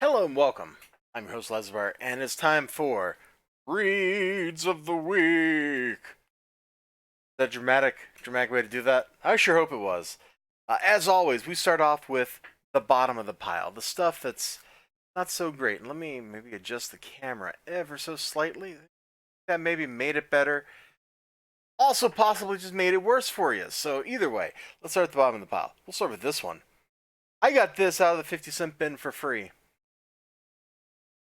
Hello and welcome. I'm your host Elizibar, and it's time for Reads of the Week. That dramatic way to do that? I sure hope it was. As always, we start off with the bottom of the pile, the stuff that's not so great. And let me maybe adjust the camera ever so slightly. That maybe made it better. Also, possibly just made it worse for you. So either way, let's start at the bottom of the pile. We'll start with this one. I got this out of the 50-cent bin for free.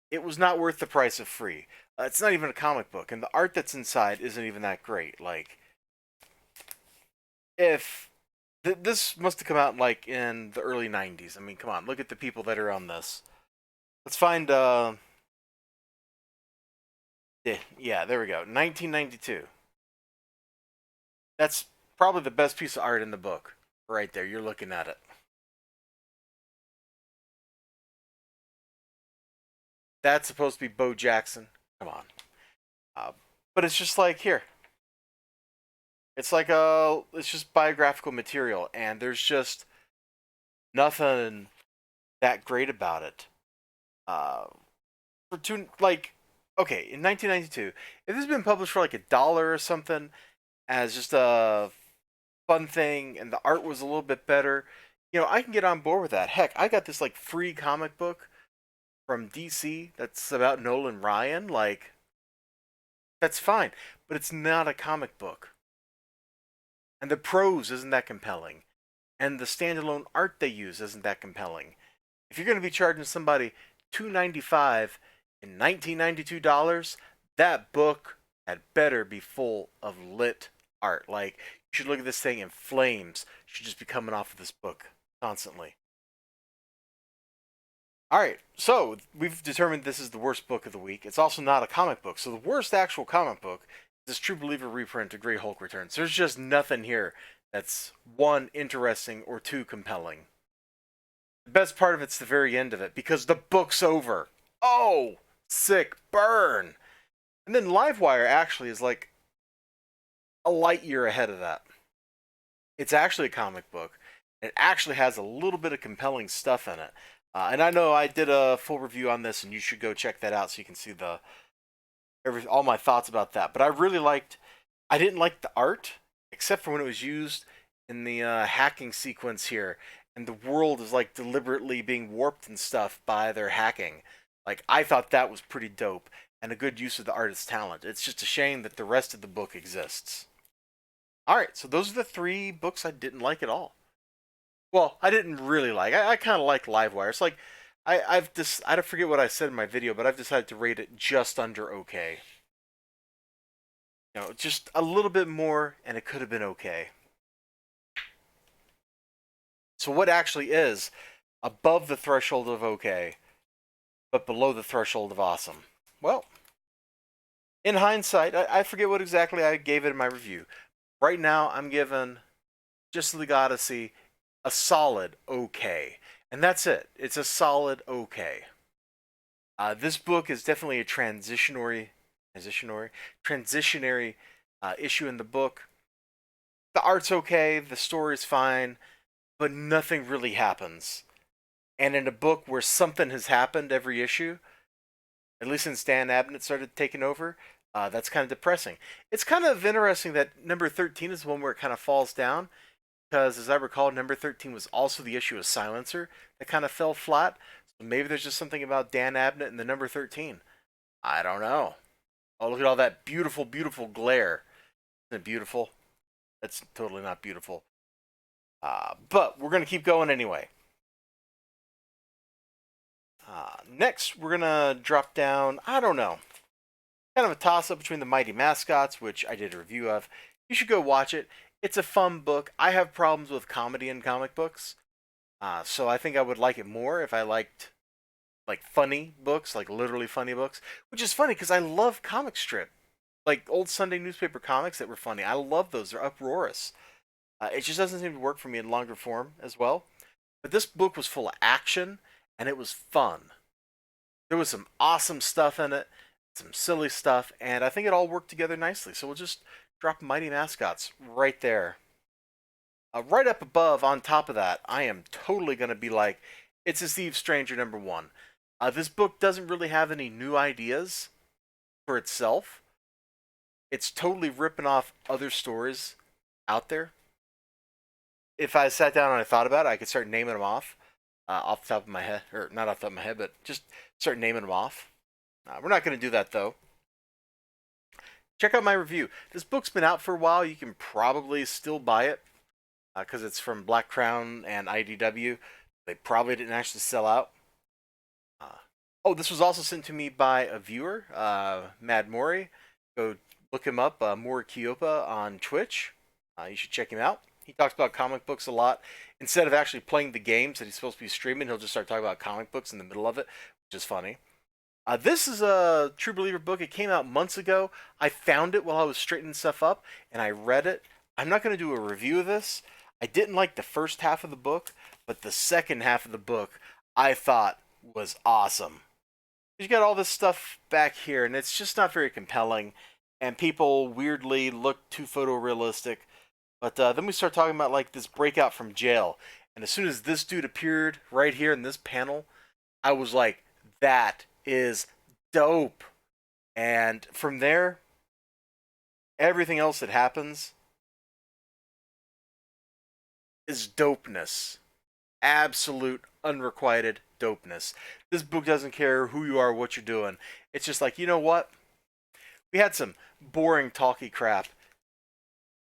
It was not worth the price of free. It's not even a comic book, and the art that's inside isn't even that great. Like, if this must have come out like in the early '90s. I mean, come on, look at the people that are on this. Let's find. Yeah, there we go. 1992. That's probably the best piece of art in the book, right there. You're looking at it. That's supposed to be Bo Jackson. Come on. Uh, but it's just like here. It's just biographical material, and there's just nothing that great about it. Uh, for two, like, okay, in 1992, if this had been published for like $1 or something as just a fun thing, and the art was a little bit better, I can get on board with that. Heck, I got this like free comic book from DC that's about Nolan Ryan. Like, that's fine, but it's not a comic book, and the prose isn't that compelling, and the standalone art they use isn't that compelling. If you're going to be charging somebody $2.95 in 1992 dollars, that book had better be full of lit art. Like, you should look at this thing in flames. You should just be coming off of this book constantly. All right, so we've determined this is the worst book of the week. It's also not a comic book. So the worst actual comic book is this True Believer reprint of Great Hulk Returns. There's just nothing here that's one, interesting, or two, compelling. The best part of it's the very end of it because the book's over. Oh, sick burn. And then Livewire actually is like a light year ahead of that. It's actually a comic book. It actually has a little bit of compelling stuff in it. And I know I did a full review on this, and you should go check that out so you can see all my thoughts about that. But I didn't like the art, except for when it was used in the hacking sequence here, and the world is like deliberately being warped and stuff by their hacking. Like, I thought that was pretty dope and a good use of the artist's talent. It's just a shame that the rest of the book exists. All right, so those are the three books I didn't like at all. Well, I didn't really like. I kind of like Livewire. It's like I forget what I said in my video, but I've decided to rate it just under okay. Just a little bit more, and it could have been okay. So what actually is above the threshold of okay, but below the threshold of awesome? Well, in hindsight, I forget what exactly I gave it in my review. Right now, I'm giving Just League Odyssey a solid okay. And that's it. It's a solid okay. This book is definitely a transitionary issue in the book. The art's okay, the story's fine, but nothing really happens. And in a book where something has happened every issue, at least since Dan Abnett started taking over, that's kind of depressing. It's kind of interesting that number 13 is the one where it kind of falls down, because as I recall, number 13 was also the issue of Silencer that kind of fell flat. So maybe there's just something about Dan Abnett and the number 13. I don't know. Oh, look at all that beautiful, beautiful glare. Isn't it beautiful? That's totally not beautiful. But we're going to keep going anyway. Next, we're going to drop down, I don't know, kind of a toss-up between the Mighty Mascots, which I did a review of. You should go watch it. It's a fun book. I have problems with comedy in comic books, so I think I would like it more if I liked like funny books, like literally funny books, which is funny because I love comic strip, like old Sunday newspaper comics that were funny. I love those. They're uproarious. It just doesn't seem to work for me in longer form as well. But this book was full of action, and it was fun. There was some awesome stuff in it, some silly stuff, and I think it all worked together nicely. So we'll just drop Mighty Mascots right there. Right up above, on top of that, I am totally going to be like, It's a Steve Stranger number 1. This book doesn't really have any new ideas for itself. It's totally ripping off other stories out there. If I sat down and I thought about it, I could start naming them off the top of my head, or not off the top of my head, but just start naming them off. We're not going to do that though. Check out my review. This book's been out for a while. You can probably still buy it because it's from Black Crown and IDW. They probably didn't actually sell out. Uh, oh, this was also sent to me by a viewer, Mad Mori. Go look him up, Mori Kyopa on Twitch. You should check him out. He talks about comic books a lot. Instead of actually playing the games that he's supposed to be streaming, he'll just start talking about comic books in the middle of it, which is funny. This is a True Believer book. It came out months ago. I found it while I was straightening stuff up, and I read it. I'm not going to do a review of this. I didn't like the first half of the book, but the second half of the book I thought was awesome. You got all this stuff back here, and it's just not very compelling, and people weirdly look too photorealistic. But then we start talking about like this breakout from jail, and as soon as this dude appeared right here in this panel, I was like, that is dope. And from there, everything else that happens is dopeness. Absolute unrequited dopeness. This book doesn't care who you are, what you're doing. It's just like, you know what? We had some boring talky crap.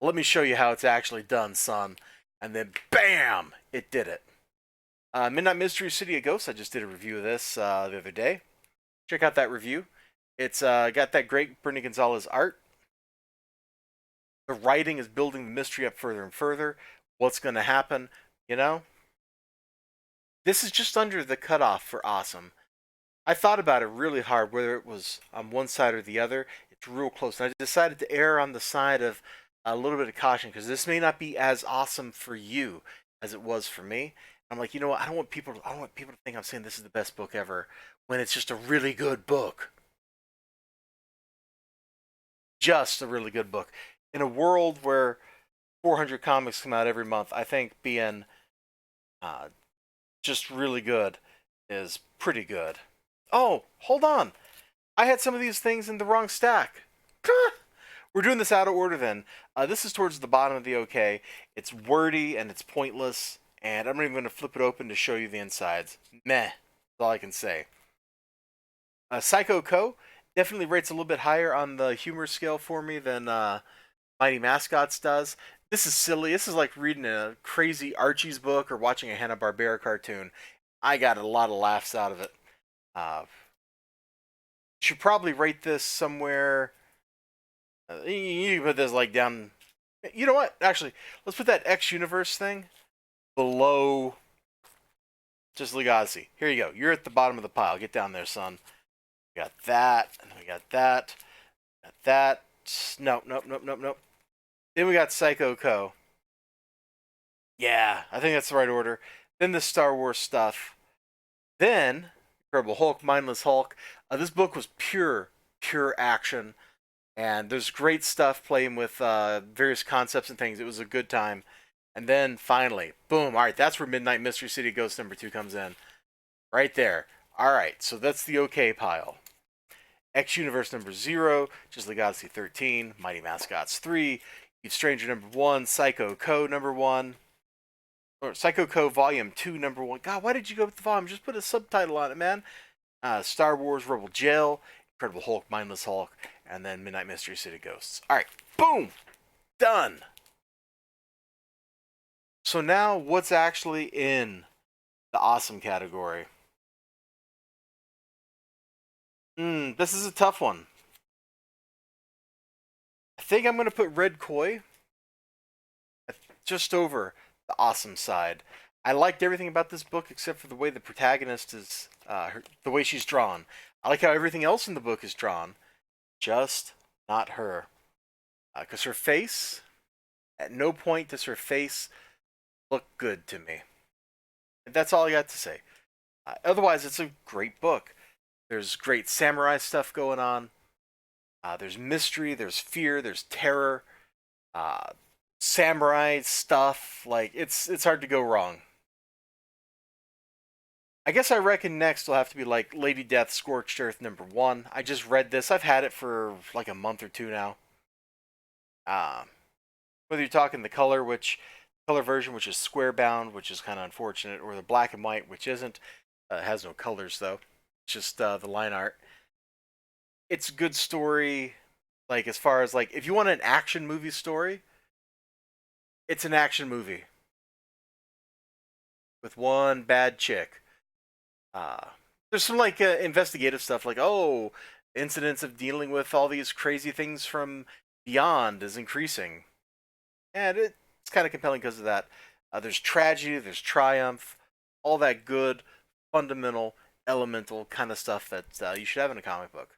Let me show you how it's actually done, son. And then, bam! It did it. Midnight Mystery City of Ghosts. I just did a review of this the other day. Check out that review. It's got that great Bernie Gonzalez art. The writing is building the mystery up further and further. What's going to happen? You know? This is just under the cutoff for awesome. I thought about it really hard, whether it was on one side or the other. It's real close. And I decided to err on the side of a little bit of caution because this may not be as awesome for you as it was for me. I'm like, you know what? I don't want people to think I'm saying this is the best book ever when it's just a really good book. Just a really good book. In a world where 400 comics come out every month, I think being uh, just really good is pretty good. Oh, hold on. I had some of these things in the wrong stack. We're doing this out of order then. This is towards the bottom of the OK. It's wordy and it's pointless, and I'm not even going to flip it open to show you the insides. Meh. That's all I can say. Psycho Co. definitely rates a little bit higher on the humor scale for me than Mighty Mascots does. This is silly. This is like reading a crazy Archie's book or watching a Hanna-Barbera cartoon. I got a lot of laughs out of it. Should probably rate this somewhere. You can put this like down. You know what? Actually, let's put that X Universe thing below just Legacy. Here you go. You're at the bottom of the pile. Get down there, son. We got that, and we got that. Got that. Nope, nope, nope, nope, nope. Then we got Psycho Co. Yeah, I think that's the right order. Then the Star Wars stuff. Then Incredible Hulk, Mindless Hulk. This book was pure action, and there's great stuff playing with various concepts and things. It was a good time. And then finally, boom! All right, that's where Midnight Mystery City Ghost #2 comes in, right there. All right, so that's the OK pile. X Universe #0, Just Legacy 13, Mighty Mascots 3, Eve Stranger #1, Psycho Co #1, or Psycho Co Volume 2 #1. God, why did you go with the volume? Just put a subtitle on it, man. Star Wars Rebel Jail, Incredible Hulk, Mindless Hulk, and then Midnight Mystery City Ghosts. All right, boom, done. So now, what's actually in the awesome category? This is a tough one. I think I'm going to put Red Koi just over the awesome side. I liked everything about this book except for the way the protagonist is, the way she's drawn. I like how everything else in the book is drawn, just not her. Because her face, at no point does her face look good to me. And that's all I got to say. Otherwise, it's a great book. There's great samurai stuff going on. There's mystery, there's fear, there's terror, samurai stuff. Like it's hard to go wrong. I guess I reckon next will have to be like Lady Death Scorched Earth #1. I just read this. I've had it for like a month or two now. Um, Whether you're talking the color version, which is square bound, which is kind of unfortunate, or the black and white, which isn't, has no colors though, it's just the line art. It's a good story. Like as far as like if you want an action movie story, it's an action movie with one bad chick. Uh, there's some like investigative stuff, like incidents of dealing with all these crazy things from beyond is increasing, and it's kind of compelling because of that. There's tragedy, there's triumph, all that good, fundamental, elemental kind of stuff that you should have in a comic book.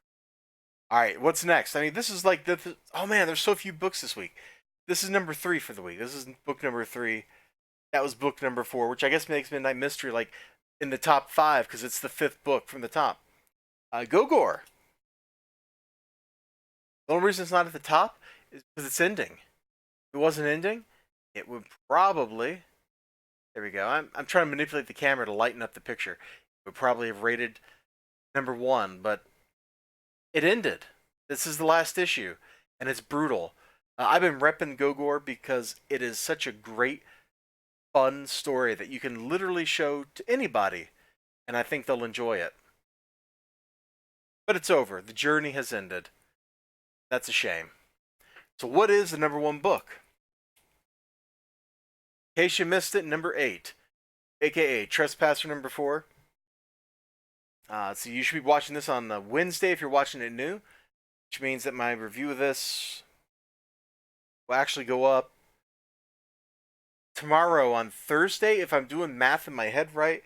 All right, what's next? I mean, this is like oh man, there's so few books this week. This is #3 for the week. This is book #3. That was book #4, which I guess makes Midnight Mystery like in the top 5 because it's the 5th book from the top. Gogor. The only reason it's not at the top is because it's ending. If it wasn't ending, it would probably. There we go. I'm trying to manipulate the camera to lighten up the picture. It would probably have rated #1, but it ended. This is the last issue, and it's brutal. I've been repping Gogor because it is such a great, fun story that you can literally show to anybody, and I think they'll enjoy it. But it's over. The journey has ended. That's a shame. So, what is the #1 book? In case you missed it, #8, aka Trespasser #4. So you should be watching this on Wednesday if you're watching it new, which means that my review of this will actually go up tomorrow on Thursday if I'm doing math in my head right.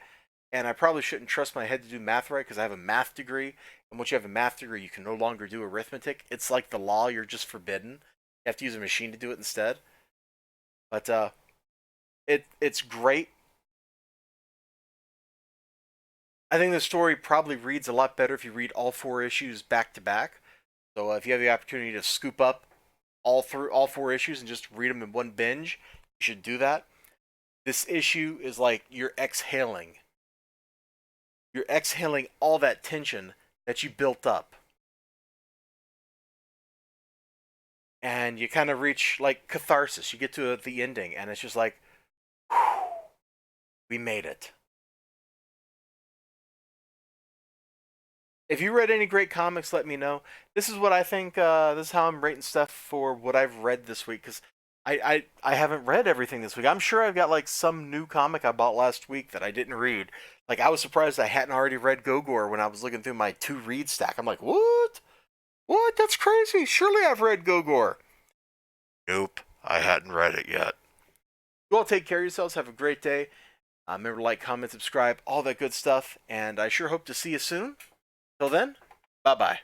And I probably shouldn't trust my head to do math right because I have a math degree. And once you have a math degree, you can no longer do arithmetic. It's like the law, you're just forbidden. You have to use a machine to do it instead. But it's great. I think the story probably reads a lot better if you read all 4 issues back to back. So if you have the opportunity to scoop up all 4 issues and just read them in one binge, you should do that. This issue is like you're exhaling. You're exhaling all that tension that you built up. And you kind of reach like catharsis. You get to the ending, and it's just like, whew, we made it. If you read any great comics, let me know. This is what I think. This is how I'm rating stuff for what I've read this week because I haven't read everything this week. I'm sure I've got like some new comic I bought last week that I didn't read. Like I was surprised I hadn't already read Gogor when I was looking through my to read stack. I'm like, what? What? That's crazy. Surely I've read Gogor. Nope, I hadn't read it yet. You all take care of yourselves. Have a great day. Remember to like, comment, subscribe, all that good stuff. And I sure hope to see you soon. Till then, bye bye.